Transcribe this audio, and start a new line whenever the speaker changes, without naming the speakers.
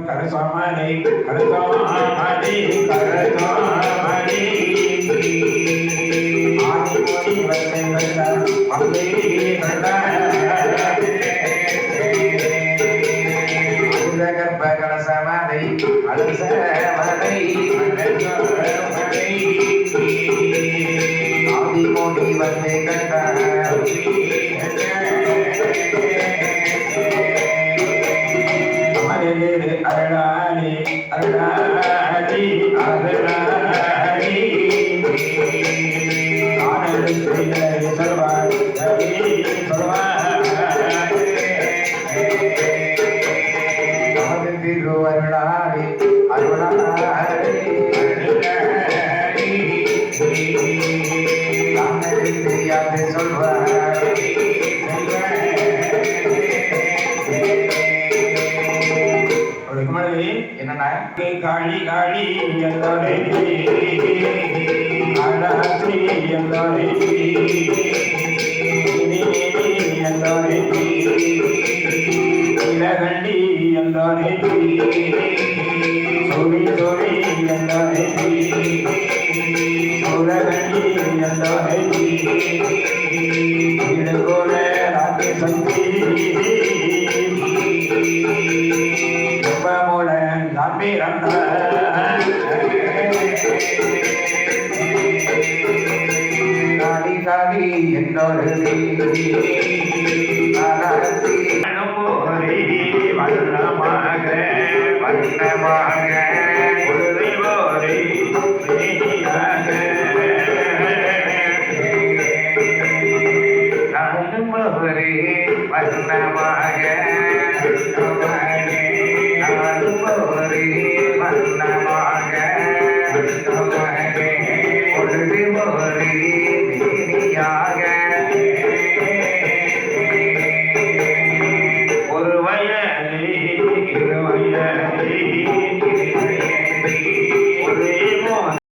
கரசாமலை கரசாமலை கரசாமலை ஆதி வசை வந்த அம்பே கண்ட கர்ப்ப கலசமலை அலசமலை ஆதி மோடி வந்தே கண்ட அருளாளி அருளாளி அருளாளி ஆனந்த சொல்வார் திருவருளாளி அருளாளி தெரியாது சொல்வார் என்னன்னா காளி காளி எல்லாரே ஆராத்ரி எல்லாரே எல்லாரே இலகண்டி எல்லாரே சோரி சோரி எல்லாரே சோரகண்டி எல்லாரே இடகோல ராஜ்ய சந்தி காளி காளி என்னோடு வண்ணமாக வண்ணமாக உருவோரை நானுமோரே வண்ணமாக நானுமோரே வண்ணமாக ஒருவோரே மேனியாக ஒரு வயலே இரு வயலே